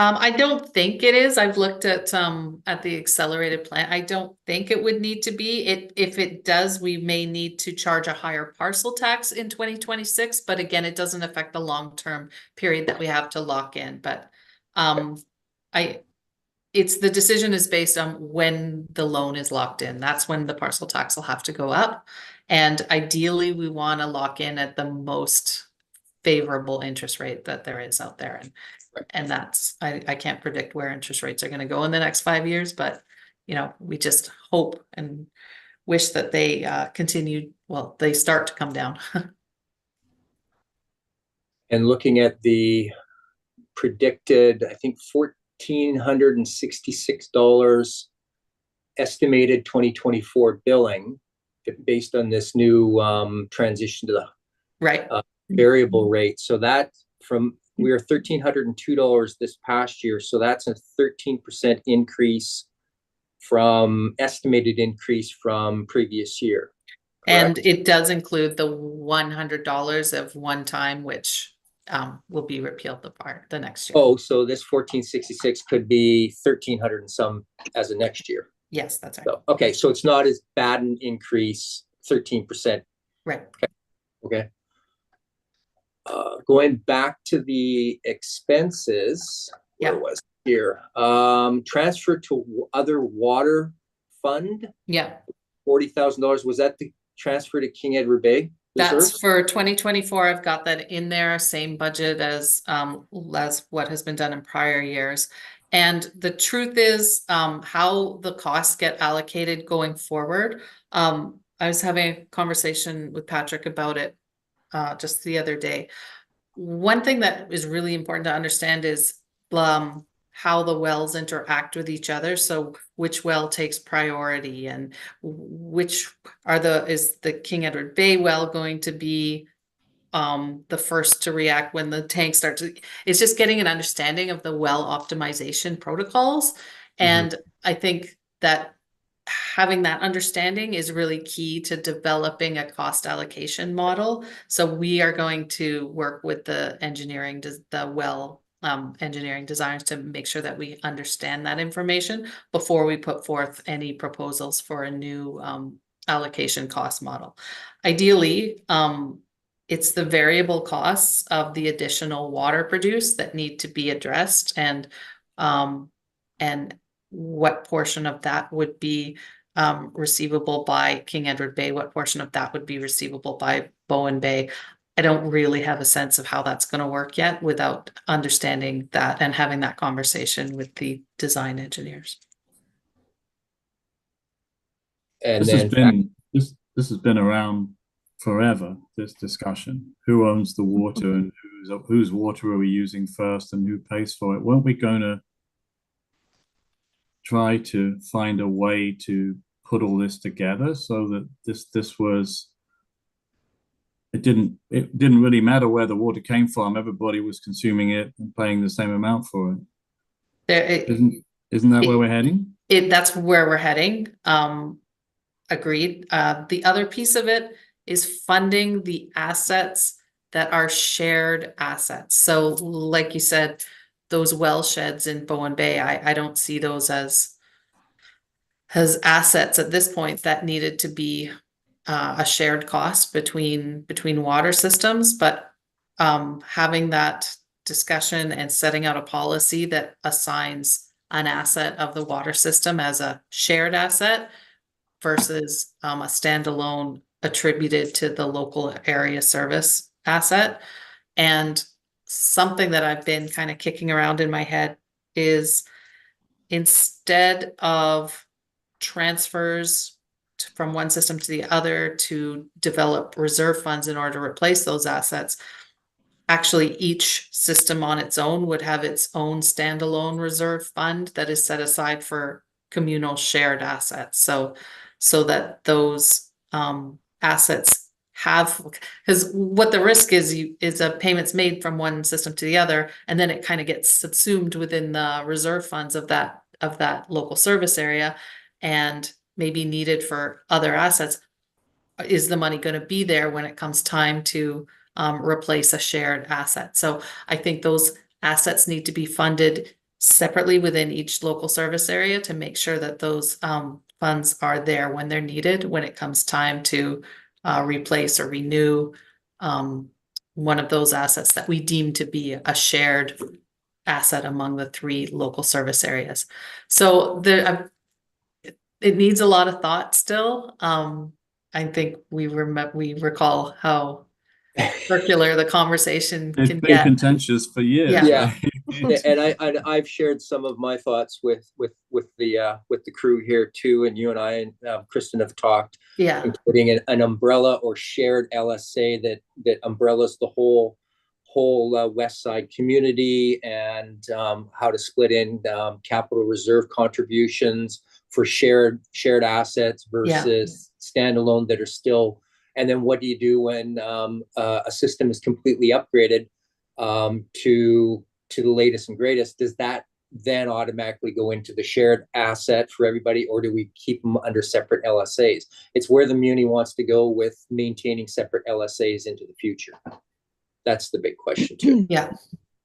I don't think it is. I've looked at the accelerated plan. I don't think it would need to be. If it does, we may need to charge a higher parcel tax in 2026, but again, it doesn't affect the long-term period that we have to lock in. But the decision is based on when the loan is locked in. That's when the parcel tax will have to go up. And ideally, we want to lock in at the most favorable interest rate that there is out there. And that's, I can't predict where interest rates are going to go in the next 5 years, but we just hope and wish that they they start to come down. And looking at the predicted, I think $1,466 estimated 2024 billing based on this new transition to the Right. Variable rate. So that we were $1,302 this past year. So that's a 13% increase from estimated increase from previous year. Correct? And it does include the $100 of one time, which will be repealed the next year. Oh, so this 1466 could be 1,300 and some as a next year. Yes, that's right. So, okay, so it's not as bad an increase, 13%. Right. Okay. Going back to the expenses, where was it here? Transfer to other water fund. Yeah. $40,000. Was that the transfer to King Edward Bay reserves? That's for 2024. I've got that in there, same budget as what has been done in prior years. And the truth is, how the costs get allocated going forward. I was having a conversation with Patrick about it just the other day. One thing that is really important to understand is how the wells interact with each other. So which well takes priority, and which is the King Edward Bay well going to be the first to react when the tank starts? It's just getting an understanding of the well optimization protocols. And I think that having that understanding is really key to developing a cost allocation model. So we are going to work with the engineering designers to make sure that we understand that information before we put forth any proposals for a new allocation cost model. Ideally, it's the variable costs of the additional water produced that need to be addressed, and what portion of that would be receivable by King Edward Bay, what portion of that would be receivable by Bowen Bay. I don't really have a sense of how that's going to work yet without understanding that and having that conversation with the design engineers. And this has been around forever, this discussion. Who owns the water and whose water are we using first and who pays for it? Weren't we going to try to find a way to put all this together so that this was, it didn't really matter where the water came from, everybody was consuming it and paying the same amount for it? Isn't that where we're heading? That's where we're heading. Agreed. The other piece of it is funding the assets that are shared assets. So like you said, those well sheds in Bowen Bay, I don't see those as assets at this point that needed to be a shared cost between water systems. But having that discussion and setting out a policy that assigns an asset of the water system as a shared asset versus a standalone attributed to the local area service asset. And something that I've been kind of kicking around in my head is, instead of transfers from one system to the other to develop reserve funds in order to replace those assets, actually each system on its own would have its own standalone reserve fund that is set aside for communal shared assets. So that those assets have, because what the risk is is a payments made from one system to the other, and then it kind of gets subsumed within the reserve funds of that local service area and maybe needed for other assets. Is the money going to be there when it comes time to replace a shared asset? So I think those assets need to be funded separately within each local service area to make sure that those funds are there when they're needed, when it comes time to replace or renew one of those assets that we deem to be a shared asset among the 3 local service areas. So it needs a lot of thought still. I think we recall how circular the conversation It's can been get. contentious for years. Yeah. Right? And I've shared some of my thoughts with the crew here too, and you and I and Kristen have talked, Yeah. including an umbrella or shared LSA that umbrellas the whole west side community, and how to split in capital reserve contributions for shared assets versus standalone that are still. And then what do you do when a system is completely upgraded to the latest and greatest? Does that then automatically go into the shared asset for everybody, or do we keep them under separate LSAs? It's where the muni wants to go with maintaining separate LSAs into the future. That's the big question too. Yeah.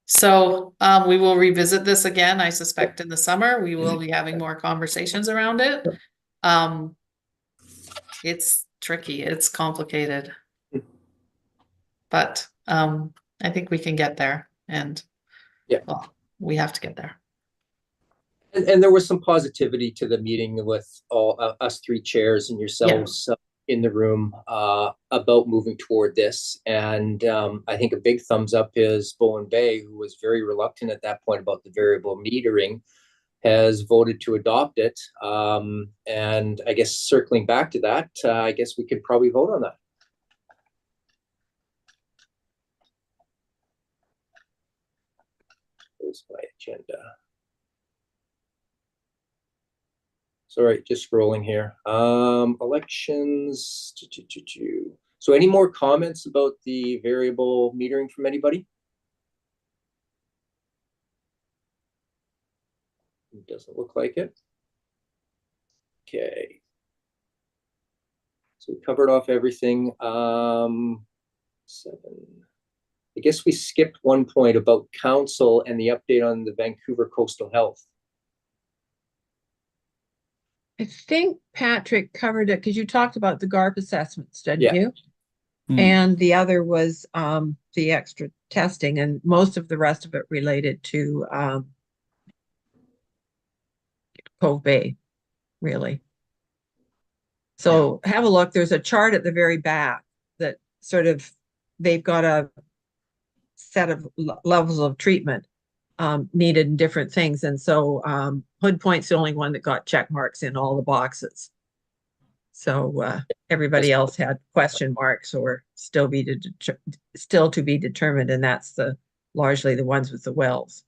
So we will revisit this again, I suspect in the summer. We will be having more conversations around it. It's tricky, it's complicated. But I think we can get there, and well, we have to get there. And there was some positivity to the meeting with all us 3 chairs and yourselves in the room about moving toward this. And I think a big thumbs up is Bowen Bay, who was very reluctant at that point about the variable metering, has voted to adopt it. And I guess circling back to that, I guess we could probably vote on that. There's my agenda. Sorry, just scrolling here. Elections. So any more comments about the variable metering from anybody? It doesn't look like it. Okay. So we covered off everything. 7. I guess we skipped one point about council and the update on the Vancouver Coastal Health. I think Patrick covered it because you talked about the GARP assessments, didn't you? Hmm. And the other was the extra testing, and most of the rest of it related to Cove Bay, really. So have a look. There's a chart at the very back that sort of, they've got a set of levels of treatment needed in different things. And so Hood Point's the only one that got check marks in all the boxes. So everybody else had question marks or still to be determined, and that's largely the ones with the wells.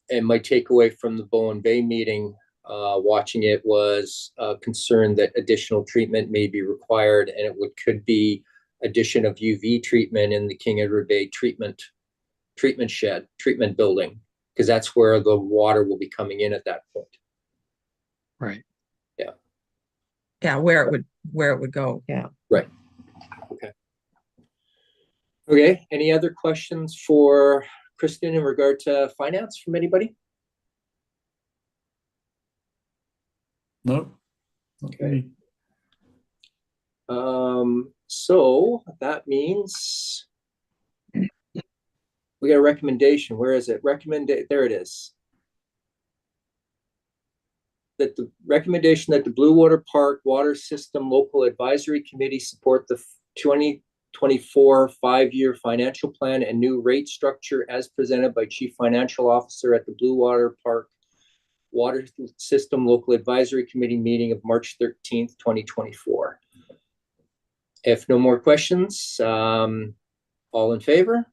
And my takeaway from the Bowen Bay meeting, watching it, was concern that additional treatment may be required, and it could be addition of UV treatment in the King Edward Bay treatment building, because that's where the water will be coming in at that point. Right. Yeah, where it would go. Yeah. Right. Okay. Any other questions for Kristen in regard to finance from anybody? No. Okay. So that means we got a recommendation. Where is it? There it is. That the recommendation that the Bluewater Park Water System Local Advisory Committee support the 2024 5-year financial plan and new rate structure as presented by Chief Financial Officer at the Bluewater Park Water System Local Advisory Committee meeting of March 13th, 2024. If no more questions, all in favor?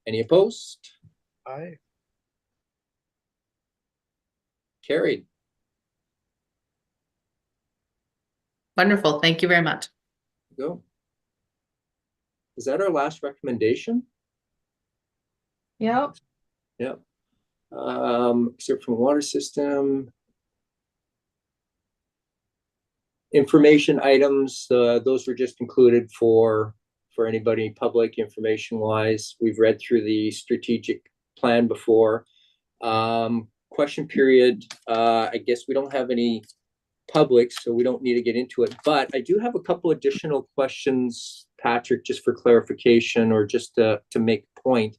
Any opposed? Aye. Carried. Wonderful. Thank you very much. Go. Is that our last recommendation? Yep. Yep. Except from water system. Information items, those were just included for anybody public information wise. We've read through the strategic plan before. Question period, I guess we don't have any public, so we don't need to get into it, but I do have a couple additional questions, Patrick, just for clarification or just to make a point.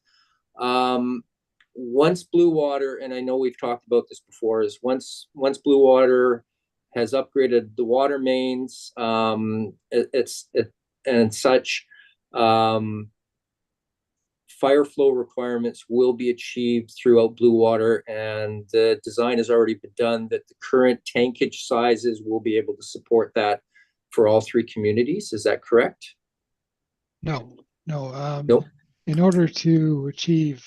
Once Bluewater, and I know we've talked about this before, is once Bluewater has upgraded the water mains, and such, fire flow requirements will be achieved throughout Bluewater, and the design has already been done that the current tankage sizes will be able to support that for all three communities. Is that correct? No. Nope. In order to achieve,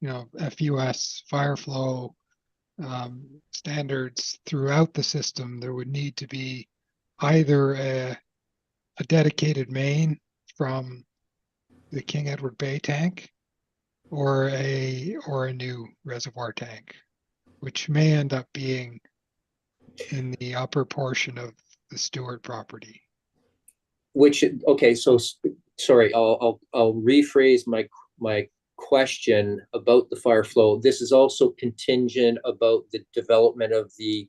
FUS fire flow standards throughout the system, there would need to be either a dedicated main from the King Edward Bay tank or a new reservoir tank, which may end up being in the upper portion of the Stewart property. Okay, so sorry, I'll rephrase my question about the fire flow. This is also contingent about the development of the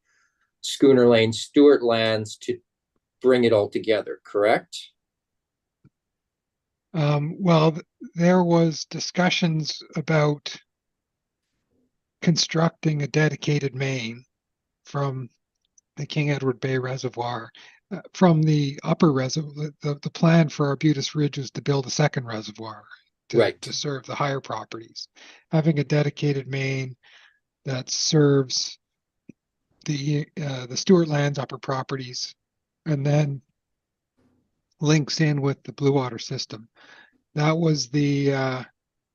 Schooner Lane Stewart lands to bring it all together, correct? Well, there was discussions about constructing a dedicated main from the King Edward Bay Reservoir. From the upper reservoir, the plan for Arbutus Ridge was to build a second reservoir to serve the higher properties. Having a dedicated main that serves the Stewart Lands upper properties and then links in with the Bluewater system. That was the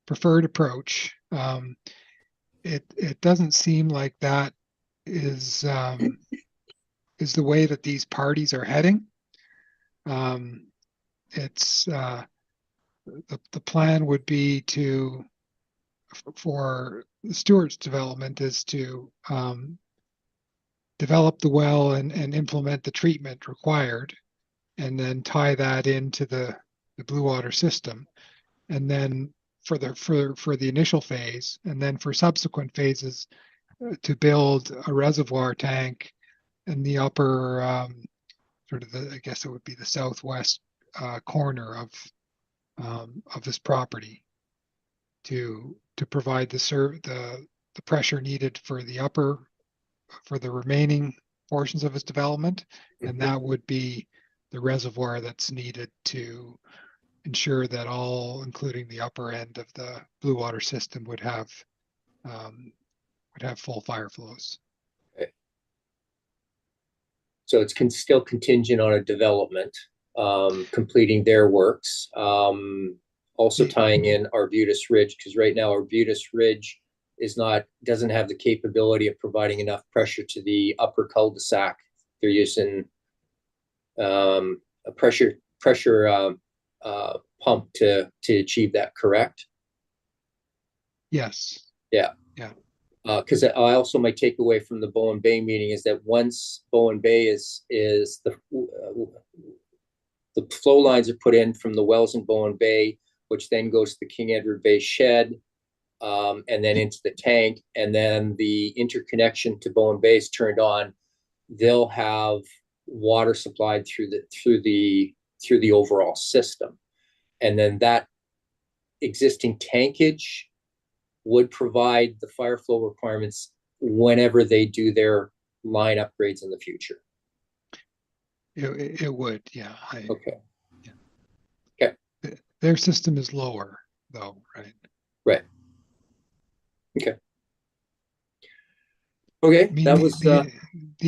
preferred approach. It doesn't seem like that is the way that these parties are heading. It's the plan would be for the Stewart's development is to develop the well and implement the treatment required, and then tie that into the Bluewater system, and then for the initial phase, and then for subsequent phases to build a reservoir tank in the upper I guess it would be the southwest corner of this property to provide the pressure needed for the remaining portions of its development, and that would be the reservoir that's needed to ensure that all, including the upper end of the Bluewater system, would have full fire flows. Okay. So it's still contingent on a development, completing their works, also tying in Arbutus Ridge, because right now Arbutus Ridge doesn't have the capability of providing enough pressure to the upper cul-de-sac. They're using a pressure pump to achieve that, correct? Yes. Yeah. Because my takeaway from the Bowen Bay meeting is that once Bowen Bay is the flow lines are put in from the wells in Bowen Bay, which then goes to the King Edward Bay shed, and then into the tank, and then the interconnection to Bowen Bay is turned on, they'll have water supplied through the overall system, and then that existing tankage would provide the fire flow requirements whenever they do their line upgrades in the future. It would, yeah. Okay. Their system is lower, though, right? Right. Okay. Okay, I mean, that was the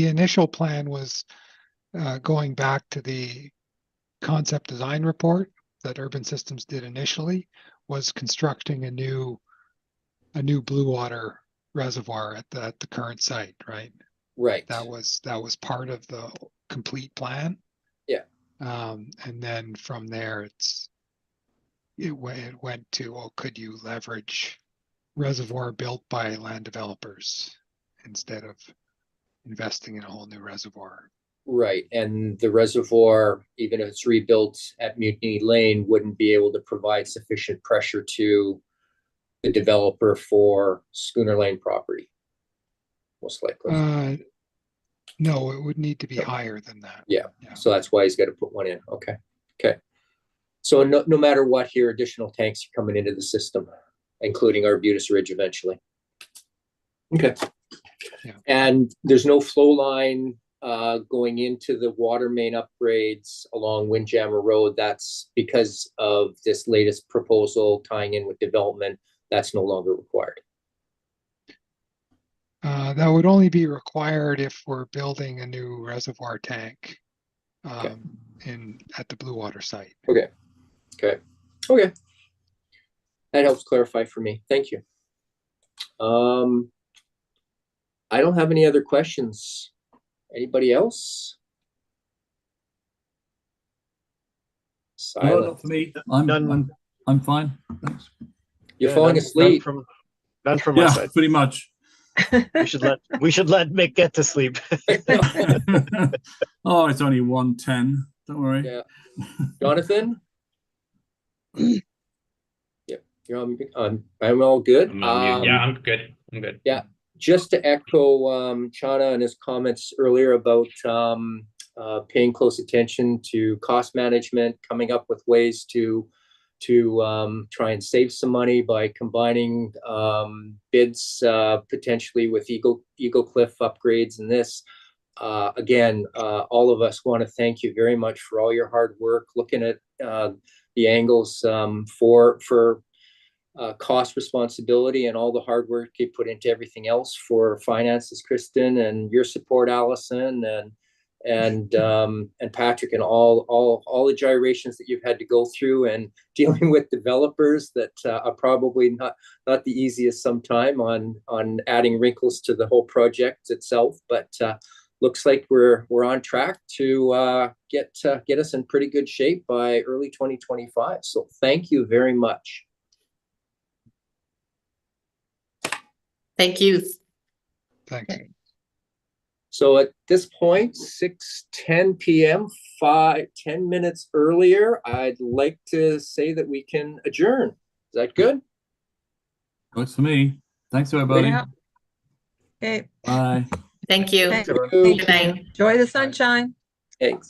initial plan was going back to the concept design report that Urban Systems did initially, was constructing a new Bluewater reservoir at the current site, right? right. That was part of the complete plan. And then from there, it went to, well, could you leverage reservoir built by land developers instead of investing in a whole new reservoir? Right, and the reservoir, even if it's rebuilt at Mutiny Lane, wouldn't be able to provide sufficient pressure to the developer for Schooner Lane property, most likely. No, it would need to be higher than that. Yeah, so that's why he's got to put one in. Okay, okay. So no matter what here, additional tanks are coming into the system, including Arbutus Ridge eventually. Okay. Yeah. And there's no flow line going into the water main upgrades along Windjammer Road. That's because of this latest proposal tying in with development. That's no longer required. That would only be required if we're building a new reservoir tank at the Bluewater site. Okay. Okay. Okay. That helps clarify for me. Thank you. I don't have any other questions. Anybody else? No, Silent. not for me. None. I'm fine. Thanks. You're falling asleep. None from my Yeah, side. pretty much. We should let Mick get to sleep. Oh, it's only 1:10. Don't worry. Yeah. Jonathan? Yep. I'm all good. I'm on mute. Yeah, I'm good. I'm good. Yeah. Just to echo Chana and his comments earlier about paying close attention to cost management, coming up with ways to try and save some money by combining bids potentially with Eagle Cliff upgrades and this. Again, all of us want to thank you very much for all your hard work, looking at the angles for cost responsibility and all the hard work you put into everything else for finances, Kristen, and your support, Allison, and Patrick, and all the gyrations that you've had to go through and dealing with developers that are probably not the easiest sometime on adding wrinkles to the whole project itself, but looks like we're on track to get us in pretty good shape by early 2025. So thank you very much. Thank you. Thanks. So at this point, 6:10 p.m., 10 minutes earlier, I'd like to say that we can adjourn. Is that good? Works for me. Thanks, everybody. Yeah. Okay. Bye. Thank you. Thanks. Good night. Enjoy the sunshine. Thanks.